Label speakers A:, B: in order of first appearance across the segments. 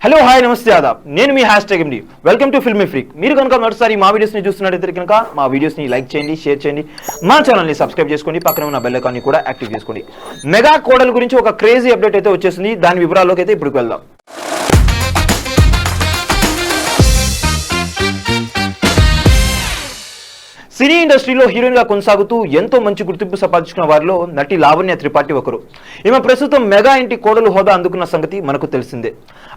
A: Hello hi నమస్తే ఆదాబ్ నేను మీ #MD welcome to filmy freak. మీరు కనుక మొదటిసారి మా వీడియోస్ని చూస్తున్నట్టయితే కనుక మా వీడియోస్ని లైక్ చేయండి, షేర్ చేయండి, మా ఛానల్ని సబ్స్క్రైబ్ చేసుకోండి, పక్కన ఉన్న బెల్ ఐకాన్ని కూడా యాక్టివ్ చేసుకోండి. మెగా కోడల గురించి ఒక క్రేజీ అప్డేట్ అయితే వచ్చేసింది. దాని వివరాల్లోకి అయితే ఇప్పుడు వెళ్దాం. సినీ ఇండస్ట్రీలో హీరోయిన్ గా కొనసాగుతూ ఎంతో మంచి గుర్తింపు సంపాదించుకున్న వారిలో నటి లావణ్య త్రిపాఠి ఒకరు. ఈమె ప్రస్తుతం మెగా ఇంటి కోడలు హోదా అందుకున్న సంగతి మనకు తెలిసిందే.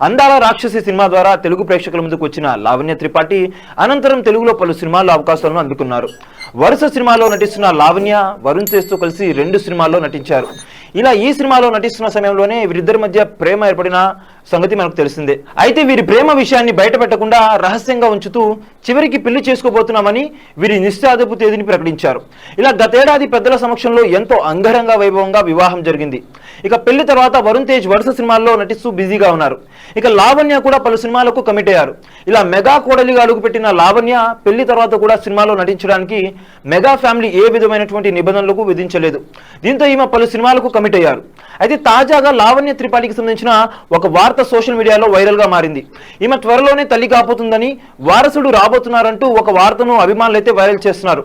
A: అందాల రాక్షసి సినిమా ద్వారా తెలుగు ప్రేక్షకుల ముందుకు వచ్చిన లావణ్య త్రిపాఠి అనంతరం తెలుగులో పలు సినిమాల్లో అవకాశాలను అందుకున్నారు. వరుస సినిమాలో నటిస్తున్న లావణ్య వరుణ్ తేజ్తో కలిసి 2 సినిమాల్లో నటించారు. ఇలా ఈ సినిమాలో నటిస్తున్న సమయంలోనే వీరిద్దరి మధ్య ప్రేమ ఏర్పడిన సంగతి మనకు తెలిసిందే. అయితే వీరి ప్రేమ విషయాన్ని బయట పెట్టకుండా రహస్యంగా ఉంచుతూ చివరికి పెళ్లి చేసుకోబోతున్నామని వీరి నిశ్చితార్థపు తేదీని ప్రకటించారు. ఇలా గతేడాది పెద్దల సమక్షంలో ఎంతో అంగరంగ వైభవంగా వివాహం జరిగింది. ఇక పెళ్లి తర్వాత వరుణ్ తేజ్ వరుస సినిమాల్లో నటిస్తూ బిజీగా ఉన్నారు. ఇక లావణ్య కూడా పలు సినిమాలకు కమిట్ అయ్యారు. ఇలా మెగా కోడలిగా అడుగుపెట్టిన లావణ్య పెళ్లి తర్వాత కూడా సినిమాలో నటించడానికి మెగా ఫ్యామిలీ ఏ విధమైనటువంటి నిబంధనలకు విధించలేదు. దీంతో ఈమె పలు సినిమాలకు కమిట్ అయ్యారు. అయితే తాజాగా లావణ్య త్రిపాఠికి సంబంధించిన ఒక వార్త సోషల్ మీడియాలో వైరల్ గా మారింది. ఈమె త్వరలోనే తల్లి కాబోతుందని, వారసుడు రాబోతున్నారంటూ ఒక వార్తను అభిమానులు అయితే వైరల్ చేస్తున్నారు.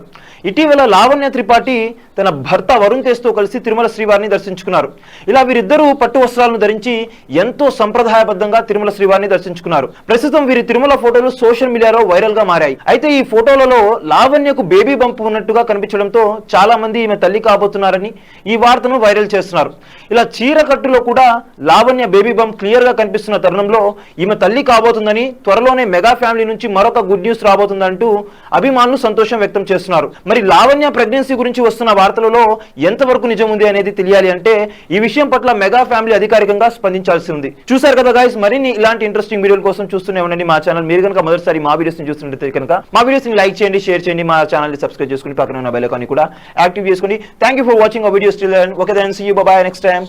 A: ఇటీవల లావణ్య త్రిపాఠి తన భర్త వరుణ్ తేజ్తో కలిసి తిరుమల శ్రీవారిని దర్శించుకున్నారు. ఇలా వీరిద్దరూ పట్టు వస్త్రాలను ధరించి ఎంతో సంప్రదాయబద్ధంగా తిరుమల శ్రీవారిని దర్శించుకున్నారు. ప్రస్తుతం వీరి తిరుమల ఫోటోలు సోషల్ మీడియాలో వైరల్ గా మారాయి. అయితే ఈ ఫోటోలలో లావణ్యకు బేబీ బంప్ ఉన్నట్టుగా కనిపించడంతో చాలా మంది ఈమె తల్లి కాబోతున్నారని ఈ వార్తను వైరల్ చేస్తున్నారు. ఇలా చీర కట్టులో కూడా లావణ్య బేబీ బంప్ క్లియర్ గా కనిపిస్తున్న తరుణంలో ఈమె తల్లి కాబోతుందని, త్వరలోనే మెగా ఫ్యామిలీ నుంచి మరొక గుడ్ న్యూస్ రాబోతుందంటూ అభిమానులు సంతోషం వ్యక్తం చేస్తున్నారు. మరి లావణ్య ప్రెగ్నెన్సీ గురించి వస్తున్న వార్తలలో ఎంతవరకు నిజం ఉంది అనేది తెలియాలి అంటే ఈ విషయం పట్ల మెగా ఫ్యామిలీ అధికారికంగా స్పందించాల్సి ఉంది. చూసారు కదా గైస్, మరిన్ని ఇలాంటి ఇంట్రెస్టింగ్ వీడియోల కోసం చూస్తూనే ఉండండి మా ఛానల్. మీరు కనుక మొదటిసారి మా వీడియోస్ ని చూస్తున్నట్లయితే కనుక మా వీడియోస్ ని లైక్ చేయండి, షేర్ చేయండి, మా ఛానల్ ని సబ్స్క్రైబ్ చేసుకుని పక్కన ఉన్న బెల్ ఐకాన్ ని కూడా యాక్టివ్ చేసుకోండి. Thank you for watching our videos. Okay then see you, bye bye, next time.